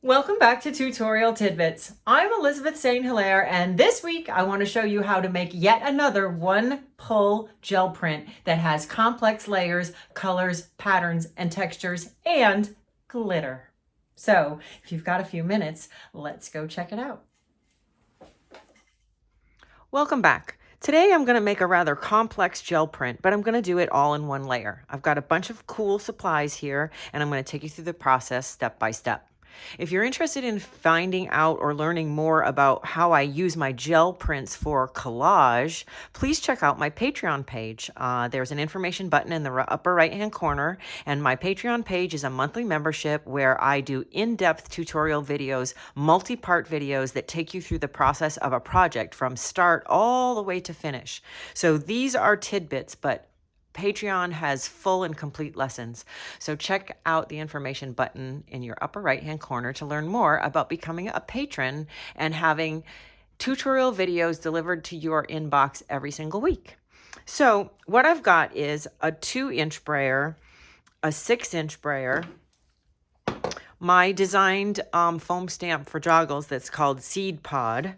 Welcome back to Tutorial Tidbits. I'm Elizabeth St. Hilaire, and this week I want to show you how to make yet another one-pull gel print that has complex layers, colors, patterns, and textures, and glitter. So if you've got a few minutes, let's go check it out. Welcome back. Today I'm going to make a rather complex gel print, but I'm going to do it all in one layer. I've got a bunch of cool supplies here, and I'm going to take you through the process step by step. If you're interested in finding out or learning more about how I use my gel prints for collage, please check out my Patreon page. There's an information button in the upper right-hand corner, and my Patreon page is a monthly membership where I do in-depth tutorial videos, multi-part videos that take you through the process of a project from start all the way to finish. So these are tidbits, but Patreon has full and complete lessons. So check out the information button in your upper right-hand corner to learn more about becoming a patron and having tutorial videos delivered to your inbox every single week. So what I've got is a 2-inch brayer, a 6-inch brayer, my designed foam stamp for joggles that's called Seed Pod,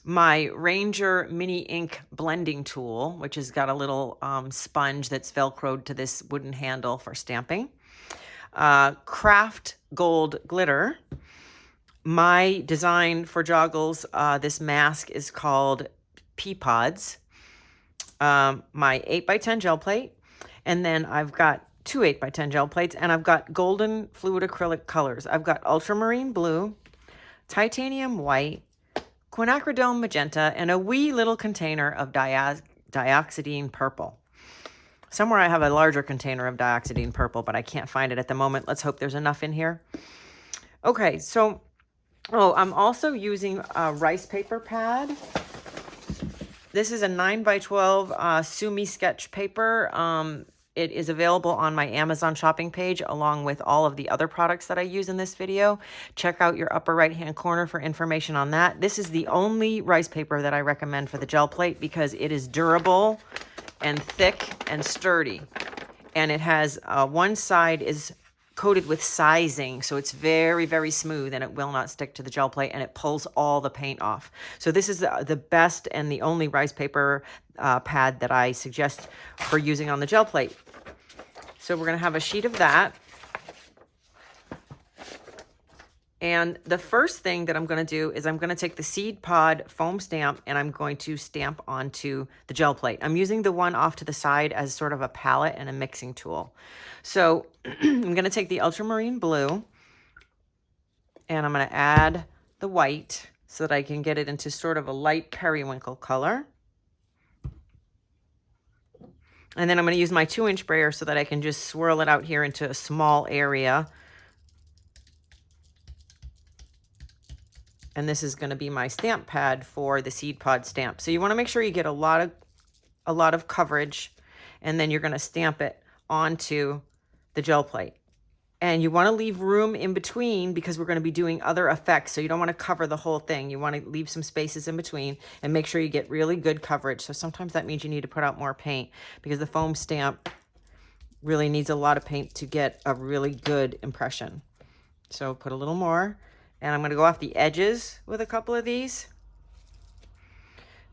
my Ranger mini ink blending tool, which has got a little sponge that's velcroed to this wooden handle for stamping, craft gold glitter. My design for joggles, this mask is called Pea Pods, my 8x10 gel plate, and then I've got two 8x10 gel plates, and I've got golden fluid acrylic colors. I've got ultramarine blue, titanium white, quinacridone magenta, and a wee little container of dioxidine purple. Somewhere I have a larger container of dioxidine purple, but I can't find it at the moment. Let's hope there's enough in here. Okay, so, I'm also using a rice paper pad. This is a 9x12 Sumi sketch paper. It is available on my Amazon shopping page along with all of the other products that I use in this video. Check out your upper right-hand corner for information on that. This is the only rice paper that I recommend for the gel plate because it is durable and thick and sturdy. And it has one side is coated with sizing, so it's very, very smooth and it will not stick to the gel plate, and it pulls all the paint off. So this is the best and the only rice paper pad that I suggest for using on the gel plate. So we're going to have a sheet of that. And the first thing that I'm going to do is I'm going to take the Seed Pod foam stamp and I'm going to stamp onto the gel plate. I'm using the one off to the side as sort of a palette and a mixing tool. So I'm going to take the ultramarine blue and I'm going to add the white so that I can get it into sort of a light periwinkle color. And then I'm going to use my 2-inch brayer so that I can just swirl it out here into a small area. And this is going to be my stamp pad for the Seed Pod stamp. So you want to make sure you get a lot of coverage, and then you're going to stamp it onto the gel plate. And you want to leave room in between because we're going to be doing other effects. So you don't want to cover the whole thing. You want to leave some spaces in between and make sure you get really good coverage. So sometimes that means you need to put out more paint because the foam stamp really needs a lot of paint to get a really good impression. So put a little more. And I'm going to go off the edges with a couple of these.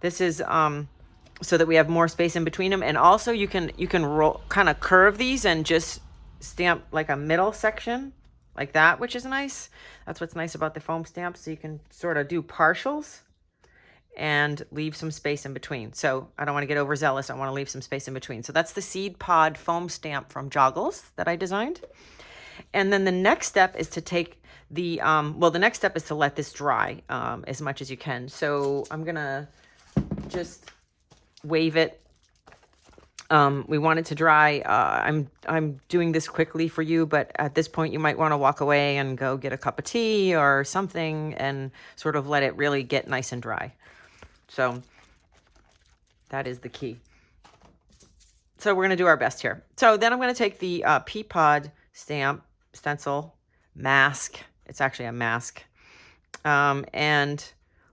This is so that we have more space in between them. And also you can roll, kind of curve these and just stamp like a middle section like that, which is nice. That's what's nice about the foam stamp. So you can sort of do partials and leave some space in between. So I don't want to get overzealous. I want to leave some space in between. So that's the Seed Pod foam stamp from Joggles that I designed. And then the next step is to take the, the next step is to let this dry as much as you can. So I'm going to just wave it. We want it to dry. I'm doing this quickly for you, but at this point you might want to walk away and go get a cup of tea or something and sort of let it really get nice and dry. So that is the key. So we're going to do our best here. So then I'm going to take the Pea Pod stamp, stencil, mask. It's actually a mask. And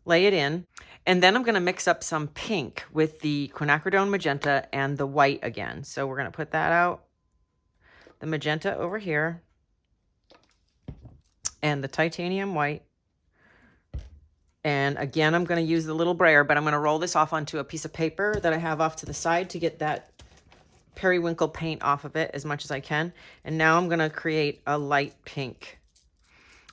lay it in, and then I'm going to mix up some pink with the quinacridone magenta and the white again. So we're going to put that out, the magenta over here, and the titanium white. And again, I'm going to use the little brayer, but I'm going to roll this off onto a piece of paper that I have off to the side to get that periwinkle paint off of it as much as I can. And now I'm going to create a light pink.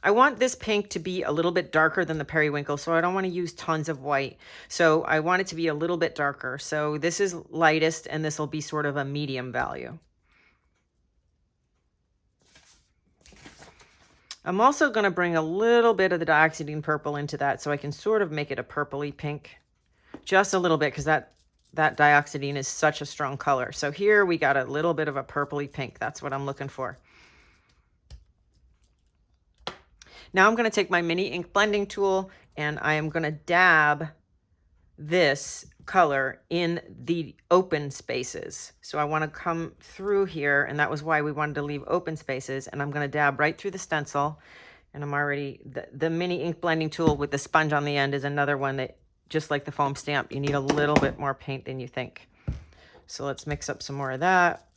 I want this pink to be a little bit darker than the periwinkle, so I don't want to use tons of white. So I want it to be a little bit darker. So this is lightest, and this will be sort of a medium value. I'm also going to bring a little bit of the dioxazine purple into that so I can sort of make it a purpley pink. Just a little bit, because that dioxazine is such a strong color. So here we got a little bit of a purpley pink. That's what I'm looking for. Now I'm going to take my mini ink blending tool and I am going to dab this color in the open spaces. So I want to come through here, and that was why we wanted to leave open spaces, and I'm going to dab right through the stencil. And I'm already, the mini ink blending tool with the sponge on the end is another one that, just like the foam stamp, you need a little bit more paint than you think. So let's mix up some more of that.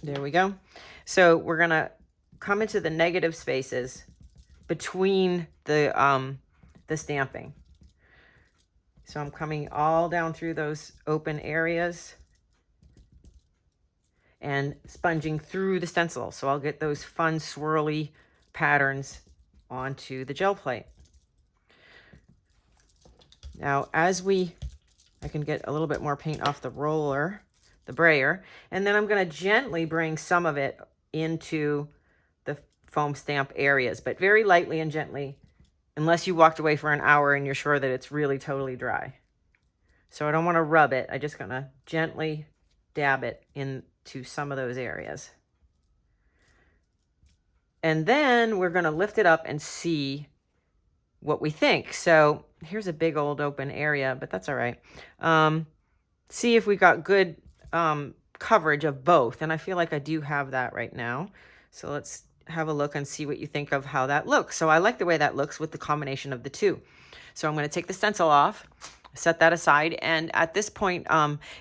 There we go. So we're going to come into the negative spaces between the stamping. So I'm coming all down through those open areas and sponging through the stencil. So I'll get those fun swirly patterns onto the gel plate. Now, I can get a little bit more paint off the roller, the brayer, and then I'm going to gently bring some of it into the foam stamp areas, but very lightly and gently, unless you walked away for an hour and you're sure that it's really totally dry. So I don't want to rub it. I'm just going to gently dab it into some of those areas. And then we're going to lift it up and see what we think. So here's a big old open area, but that's all right. See if we got good coverage of both. And I feel like I do have that right now. So let's have a look and see what you think of how that looks. So I like the way that looks with the combination of the two. So I'm going to take the stencil off, set that aside. And at this point,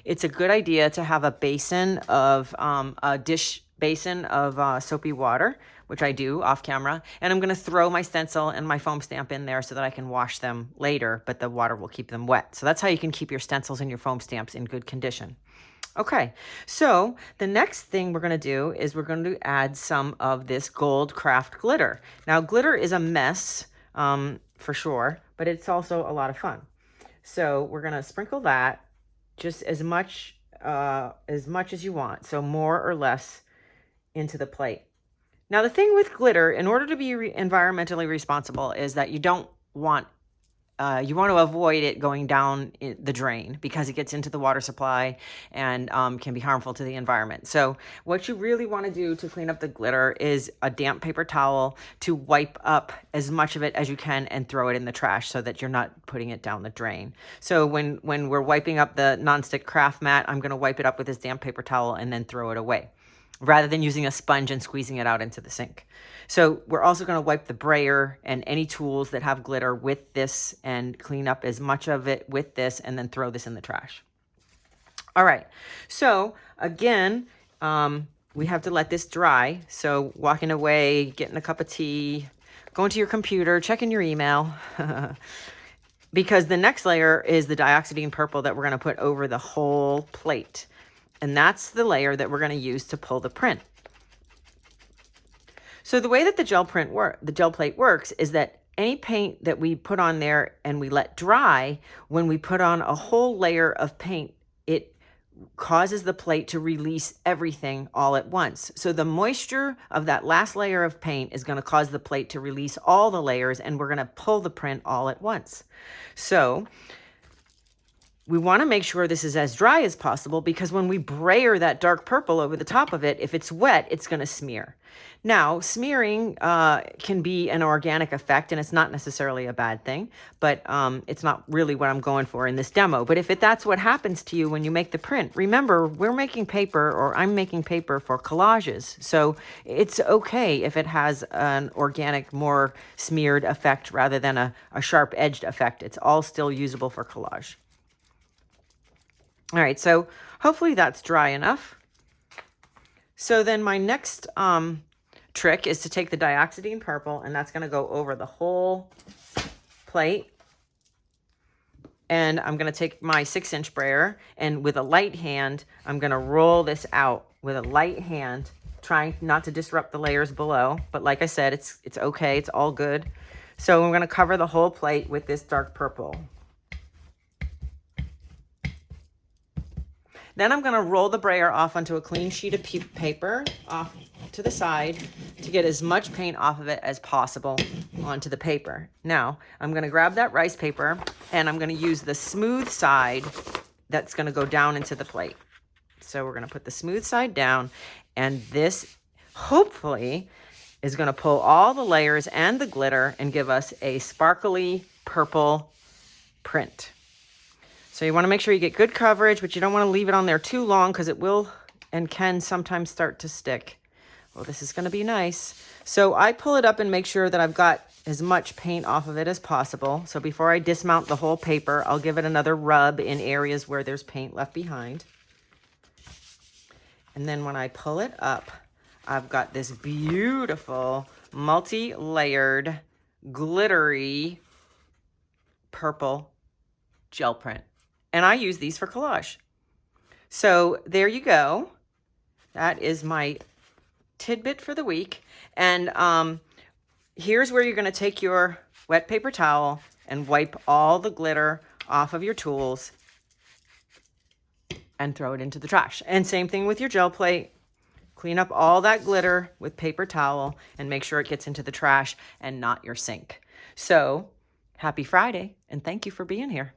it's a good idea to have a basin of, a dish basin of soapy water, which I do off camera. And I'm going to throw my stencil and my foam stamp in there so that I can wash them later, but the water will keep them wet. So that's how you can keep your stencils and your foam stamps in good condition. Okay, so the next thing we're going to do is we're going to add some of this gold craft glitter. Now, glitter is a mess for sure, but it's also a lot of fun. So we're going to sprinkle that just as much as you want, so more or less into the plate. Now, the thing with glitter, in order to be environmentally responsible, is that you don't want you want to avoid it going down the drain because it gets into the water supply and can be harmful to the environment. So what you really want to do to clean up the glitter is a damp paper towel to wipe up as much of it as you can and throw it in the trash so that you're not putting it down the drain. So when we're wiping up the nonstick craft mat, I'm going to wipe it up with this damp paper towel and then throw it away, rather than using a sponge and squeezing it out into the sink. So we're also going to wipe the brayer and any tools that have glitter with this and clean up as much of it with this and then throw this in the trash. All right. So again, we have to let this dry. So walking away, getting a cup of tea, going to your computer, checking your email, because the next layer is the dioxazine purple that we're going to put over the whole plate. And that's the layer that we're going to use to pull the print. So the way that the gel plate works is that any paint that we put on there and we let dry, when we put on a whole layer of paint, it causes the plate to release everything all at once. So the moisture of that last layer of paint is going to cause the plate to release all the layers, and we're going to pull the print all at once. So We want to make sure this is as dry as possible because when we brayer that dark purple over the top of it, if it's wet, it's going to smear. Now, smearing can be an organic effect, and it's not necessarily a bad thing, but it's not really what I'm going for in this demo. But if that's what happens to you when you make the print, remember, we're making paper, or I'm making paper for collages. So it's okay if it has an organic, more smeared effect rather than a sharp-edged effect. It's all still usable for collage. All right, so hopefully that's dry enough. So then my next trick is to take the dioxidine purple, and that's going to go over the whole plate. And I'm going to take my 6-inch brayer, and with a light hand, I'm going to roll this out with a light hand, trying not to disrupt the layers below. But like I said, it's okay. It's all good. So I'm going to cover the whole plate with this dark purple. Then I'm going to roll the brayer off onto a clean sheet of paper off to the side to get as much paint off of it as possible onto the paper. Now, I'm going to grab that rice paper, and I'm going to use the smooth side that's going to go down into the plate. So we're going to put the smooth side down, and this hopefully is going to pull all the layers and the glitter and give us a sparkly purple print. So you want to make sure you get good coverage, but you don't want to leave it on there too long because it will and can sometimes start to stick. Well, this is going to be nice. So I pull it up and make sure that I've got as much paint off of it as possible. So before I dismount the whole paper, I'll give it another rub in areas where there's paint left behind. And then when I pull it up, I've got this beautiful multi-layered glittery purple gel print. And I use these for collage. So there you go. That is my tidbit for the week. And here's where you're going to take your wet paper towel and wipe all the glitter off of your tools and throw it into the trash. And same thing with your gel plate. Clean up all that glitter with paper towel and make sure it gets into the trash and not your sink. So happy Friday, and thank you for being here.